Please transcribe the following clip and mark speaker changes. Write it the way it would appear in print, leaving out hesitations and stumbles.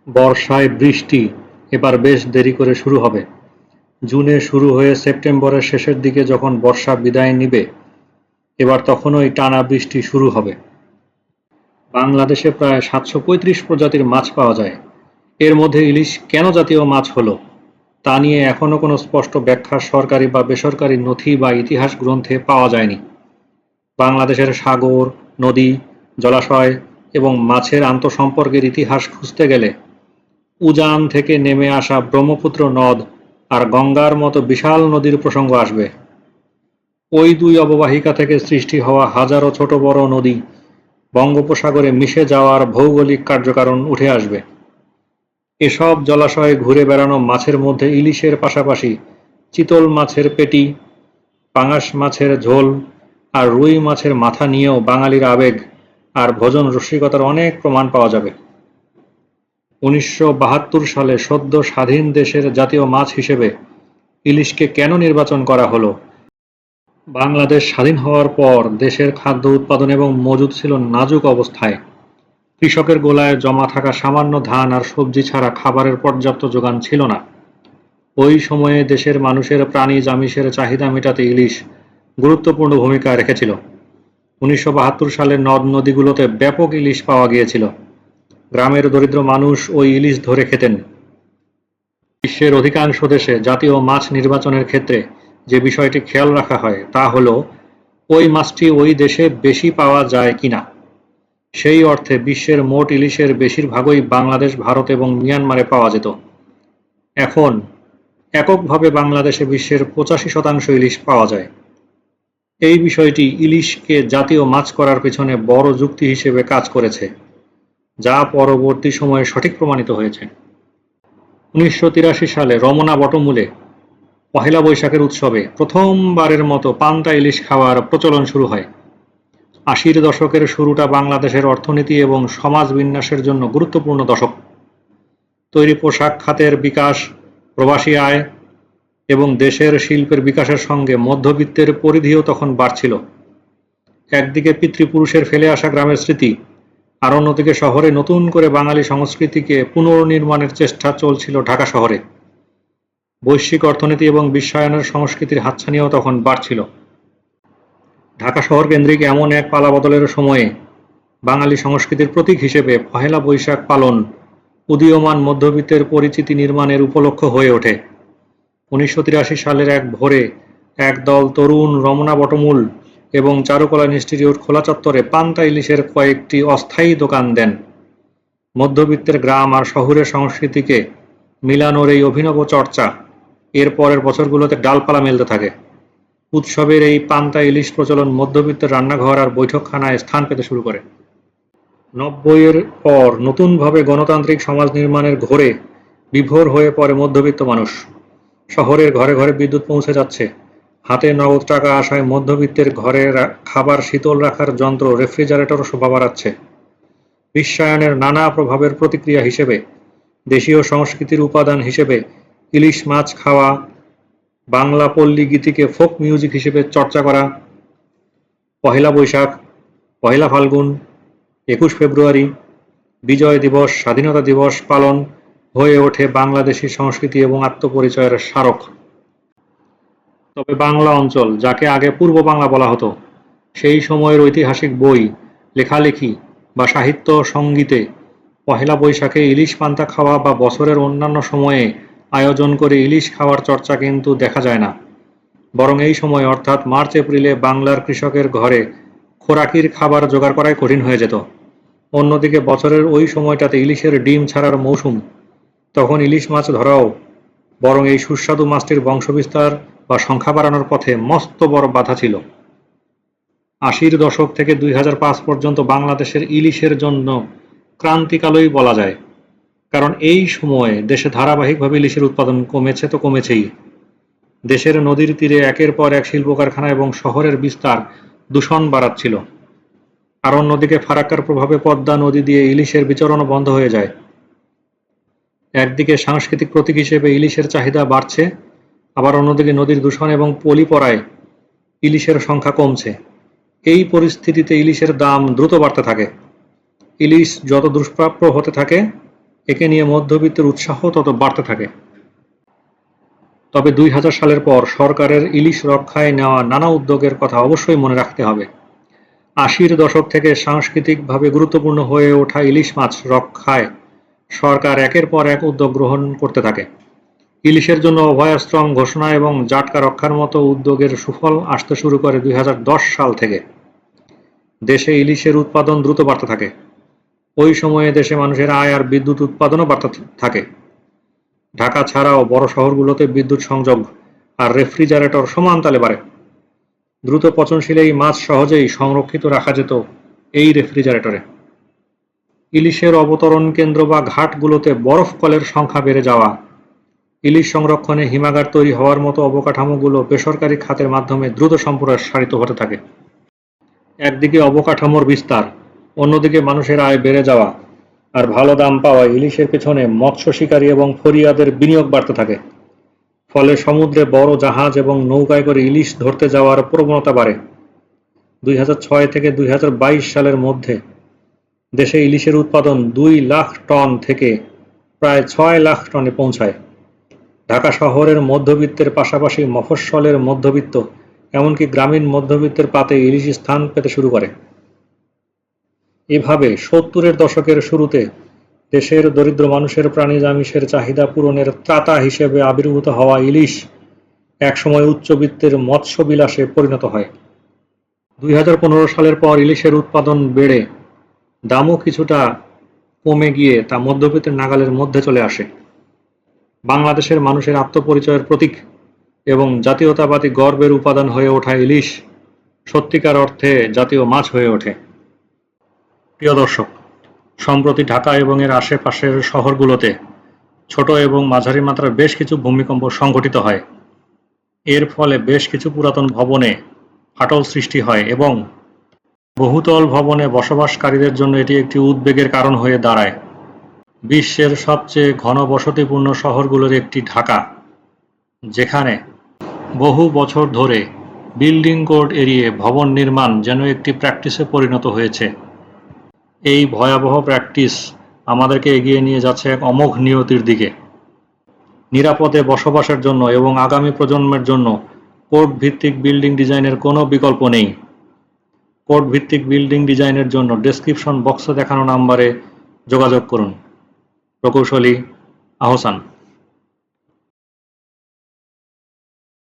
Speaker 1: বর্ষায় বৃষ্টি এবার বেশ দেরি করে শুরু হবে। জুনে শুরু হয়ে সেপ্টেম্বরের শেষের দিকে যখন বর্ষা বিদায় নিবে, এবার তখনই টানা বৃষ্টি শুরু হবে। বাংলাদেশে প্রায় ৭৩৫ প্রজাতির মাছ পাওয়া যায়। এর মধ্যে ইলিশ কেন জাতীয় মাছ হলো, তা নিয়ে এখনো কোনো স্পষ্ট ব্যাখ্যা সরকারি বা বেসরকারি নথি বা ইতিহাস গ্রন্থে পাওয়া যায়নি। বাংলাদেশের সাগর, নদী, জলাশয় এবং মাছের আন্তঃসম্পর্কের ইতিহাস খুঁজতে গেলে উজান থেকে নেমে আসা ব্রহ্মপুত্র নদ আর গঙ্গার মতো বিশাল নদীর প্রসঙ্গ আসবে। ওই দুই অববাহিকা থেকে সৃষ্টি হওয়া হাজারো ছোট বড় নদী বঙ্গোপসাগরে মিশে যাওয়ার ভৌগোলিক কার্যকারণ উঠে আসবে। এসব জলাশয়ে ঘুরে বেড়ানো মাছের মধ্যে ইলিশের পাশাপাশি চিতল মাছের পেটি, পাঙাশ মাছের ঝোল আর রুই মাছের মাথা নিয়েও বাঙালির আবেগ আর ভোজন রসিকতার অনেক প্রমাণ পাওয়া যাবে। ১৯৭২ সালে সদ্য স্বাধীন দেশের জাতীয় মাছ হিসেবে ইলিশকে কেন নির্বাচন করা হলো? বাংলাদেশ স্বাধীন হওয়ার পর দেশের খাদ্য উৎপাদন এবং মজুদ ছিল নাজুক অবস্থায়। কৃষকের গোলায় জমা থাকা সামান্য ধান আর সবজি ছাড়া খাবারের পর্যাপ্ত যোগান ছিল না। ওই সময়ে দেশের মানুষের প্রাণীজ আমিষের চাহিদা মেটাতে ইলিশ গুরুত্বপূর্ণ ভূমিকা রেখেছিল। ১৯৭২ সালে নদ নদীগুলোতে ব্যাপক ইলিশ পাওয়া গিয়েছিল। গ্রামের দরিদ্র মানুষ ওই ইলিশ ধরে খেতেন। বিশ্বের অধিকাংশ দেশে জাতীয় মাছ নির্বাচনের ক্ষেত্রে যে বিষয়টি খেয়াল রাখা হয় তা হলো ওই মাছটি ওই দেশে বেশি পাওয়া যায় কিনা। সেই অর্থে বিশ্বের মোট ইলিশের বেশিরভাগই বাংলাদেশ, ভারত এবং মিয়ানমারে পাওয়া যেত। এখন এককভাবে বাংলাদেশে বিশ্বের ৮৫% ইলিশ পাওয়া যায়। এই বিষয়টি ইলিশকে জাতীয় মাছ করার পেছনে বড় যুক্তি হিসেবে কাজ করেছে, যা পরবর্তী সময়ে সঠিক প্রমাণিত হয়েছে। ১৯৮৩ সালে রমনা বটমূলে পহেলা বৈশাখের উৎসবে প্রথমবারের মতো পান্তা ইলিশ খাওয়ার প্রচলন শুরু হয়। ৮০ দশকের শুরুটা বাংলাদেশের অর্থনীতি এবং সমাজ বিন্যাসের জন্য গুরুত্বপূর্ণ দশক। তৈরি পোশাক খাতের বিকাশ, প্রবাসী আয় এবং দেশের শিল্পের বিকাশের সঙ্গে মধ্যবিত্তের পরিধিও তখন বাড়ছিল। একদিকে পিতৃপুরুষের ফেলে আসা গ্রামের স্মৃতি, আর অন্যদিকে শহরে নতুন করে বাঙালি সংস্কৃতিকে পুনর্নির্মাণের চেষ্টা চলছিল ঢাকা শহরে। বৈশ্বিক অর্থনীতি এবং বিশ্বায়নের সংস্কৃতির হাতছানিও তখন বাড়ছিল। ঢাকা শহর কেন্দ্রিক এমন এক পালাবদলের সময়ে বাঙালি সংস্কৃতির প্রতীক হিসেবে পহেলা বৈশাখ পালন উদীয়মান মধ্যবিত্তের পরিচিতি নির্মাণের উপলক্ষ হয়ে ওঠে। ১৯৮৩ সালের এক ভোরে একদল তরুণ রমনা বটমূল এবং চারুকলা ইনস্টিটিউট খোলা চত্বরে পান্তা ইলিশের কয়েকটি অস্থায়ী দোকান দেন। মধ্যবিত্তের গ্রাম আর শহুরের সংস্কৃতিকে মিলানোর এই অভিনব চর্চা এর পরের বছরগুলোতে ডালপালা মেলতে থাকে। উৎসবের এই পান্তা ইলিশ প্রচলন মধ্যবিত্তের রান্নাঘর আর বৈঠকখানায় স্থান পেতে শুরু করে। ৯০-এর পর নতুনভাবে গণতান্ত্রিক সমাজ নির্মাণের ঘোরে বিভোর হয়ে পড়ে মধ্যবিত্ত মানুষ। শহরের ঘরে ঘরে বিদ্যুৎ পৌঁছে যাচ্ছে। হাতে নগদ টাকা আসায় মধ্যবিত্তের ঘরে খাবার শীতল রাখার যন্ত্র, রেফ্রিজারেটরও শোভা বাড়াচ্ছে। বিশ্বায়নের নানা প্রভাবের প্রতিক্রিয়া হিসেবে দেশীয় সংস্কৃতির উপাদান হিসেবে ইলিশ মাছ খাওয়া, বাংলা পল্লী গীতিকে ফোক মিউজিক হিসেবে চর্চা করা, পহেলা বৈশাখ, পহেলা ফাল্গুন, ২১ ফেব্রুয়ারি, বিজয় দিবস, স্বাধীনতা দিবস পালন হয়ে ওঠে বাংলাদেশী সংস্কৃতি এবং আত্মপরিচয়ের স্মারক। তবে বাংলা অঞ্চল, যাকে আগে পূর্ব বাংলা বলা হতো, সেই সময়ের ঐতিহাসিক বই, লেখালেখি বা সাহিত্য সঙ্গীতে পহেলা বৈশাখে ইলিশ পান্তা খাওয়া বা বছরের অন্যান্য সময়ে আয়োজন করে ইলিশ খাওয়ার চর্চা কিন্তু দেখা যায় না। বরং এই সময় অর্থাৎ মার্চ এপ্রিলে বাংলার কৃষকের ঘরে খোরাকির খাবার জোগাড় করাই কঠিন হয়ে যেত। অন্যদিকে বছরের ওই সময়টাতে ইলিশের ডিম ছাড়ার মৌসুম, তখন ইলিশ মাছ ধরাও বরং এই সুস্বাদু মাছটির বংশবিস্তার বা সংখ্যা বাড়ানোর পথে মস্ত বড় বাধা ছিল। ৮০-র দশক থেকে ২০০৫ পর্যন্ত বাংলাদেশের ইলিশের জন্য ক্রান্তিকালই বলা যায়, কারণ এই সময়ে দেশে ধারাবাহিকভাবে ইলিশের উৎপাদন কমেছে তো কমেছেই। দেশের নদীর তীরে একের পর এক শিল্প কারখানা এবং শহরের বিস্তার দূষণ বাড়াচ্ছিল। আর অন্যদিকে ফারাক্কার প্রভাবে পদ্মা নদী দিয়ে ইলিশের বিচরণও বন্ধ হয়ে যায়। একদিকে সাংস্কৃতিক প্রতীক হিসেবে ইলিশের চাহিদা বাড়ছে, আবার অন্যদিকে নদীর দূষণ এবং পলি পড়ায় ইলিশের সংখ্যা কমছে। এই পরিস্থিতিতে ইলিশের দাম দ্রুত বাড়তে থাকে। ইলিশ যত দুষ্প্রাপ্য হতে থাকে একে নিয়ে মধ্যবিত্তের উৎসাহ তত বাড়তে থাকে। তবে 2000 সালের পর সরকারের ইলিশ রক্ষায় নেওয়া নানা উদ্যোগের কথা অবশ্যই মনে রাখতে হবে। 80-র দশক থেকে সাংস্কৃতিকভাবে গুরুত্বপূর্ণ হয়ে ওঠা ইলিশ মাছ রক্ষায় সরকার একের পর এক উদ্যোগ গ্রহণ করতে থাকে। ইলিশের জন্য অভয়াশ্রম ঘোষণা এবং জাটকা রক্ষার মতো উদ্যোগের সুফল আসতে শুরু করে 2010 সাল থেকে। দেশে ইলিশের উৎপাদন দ্রুত বাড়তে থাকে। ওই সময়ে দেশে মানুষের আয় আর বিদ্যুৎ উৎপাদনও বাড়তে থাকে। ঢাকা ছাড়াও বড় শহরগুলোতে বিদ্যুৎ সংযোগ আর রেফ্রিজারেটর সমান তালে বাড়ে। দ্রুত পচনশীল এই মাছ সহজেই সংরক্ষিত রাখা যেত এই রেফ্রিজারেটরে। ইলিশের অবতরণ কেন্দ্র বা ঘাটগুলোতে বরফ কলের সংখ্যা বেড়ে যাওয়া, ইলিশ সংরক্ষণে হিমাগার তৈরি হওয়ার মতো অবকাঠামোগুলো বেসরকারি খাতের মাধ্যমে দ্রুত সম্প্রসারিত হতে থাকে। একদিকে অবকাঠামোর বিস্তার, অন্যদিকে মানুষের আয় বেড়ে যাওয়া আর ভালো দাম পাওয়া ইলিশের পেছনে মৎস্য শিকারী এবং ফরিয়াদের বিনিয়োগ বাড়তে থাকে। ফলে সমুদ্রে বড় জাহাজ এবং নৌকায় করে ইলিশ ধরতে যাওয়ার প্রবণতা বাড়ে। 2006 থেকে 2022 সালের মধ্যে দেশে ইলিশের উৎপাদন 2 লাখ টন থেকে প্রায় 6 লাখ টনে পৌঁছায়। ঢাকা শহরের মধ্যবিত্তের পাশাপাশি মফস্বলের মধ্যবিত্ত এমনকি গ্রামীণ মধ্যবিত্তের পাতে ইলিশ স্থান পেতে শুরু করে। এভাবে 70-এর দশকের শুরুতে দেশের দরিদ্র মানুষের প্রাণীজ আমিষের চাহিদা পূরণের ত্রাতা হিসেবে আবির্ভূত হওয়া ইলিশ একসময় উচ্চবিত্তের মৎস্যবিলাসে পরিণত হয়। 2015 সালের পর ইলিশের উৎপাদন বেড়ে দামও কিছুটা কমে গিয়ে তা মধ্যবিত্তের নাগালের মধ্যে চলে আসে। বাংলাদেশের মানুষের আত্মপরিচয়ের প্রতীক এবং জাতীয়তাবাদী গর্বের উপাদান হয়ে ওঠা ইলিশ সত্যিকার অর্থে জাতীয় মাছ হয়ে ওঠে। প্রিয় দর্শক, সম্প্রতি ঢাকা এবং এর আশেপাশের শহরগুলোতে ছোট এবং মাঝারি মাত্রার বেশ কিছু ভূমিকম্প সংঘটিত হয়। এর ফলে বেশ কিছু পুরাতন ভবনে ফাটল সৃষ্টি হয় এবং বহুতল ভবনে বসবাসকারীদের জন্য এটি একটি উদ্বেগের কারণ হয়ে দাঁড়ায়। বিশ্বের সবচেয়ে ঘনবসতিপূর্ণ শহরগুলোর একটি ঢাকা, যেখানে বহু বছর ধরে বিল্ডিং কোড এড়িয়ে ভবন নির্মাণ যেন একটি প্র্যাকটিসে পরিণত হয়েছে। এই ভয়াবহ প্র্যাকটিস আমাদেরকে এগিয়ে নিয়ে যাচ্ছে এক অমোঘ নিয়তির দিকে। নিরাপদে বসবাসের জন্য এবং আগামী প্রজন্মের জন্য কোড ভিত্তিক বিল্ডিং ডিজাইনের কোনো বিকল্প নেই। কোড ভিত্তিক বিল্ডিং ডিজাইনের জন্য ডেসক্রিপশন বক্সে দেখানো নাম্বারে যোগাযোগ করুন। প্রকৌশলী আহসান।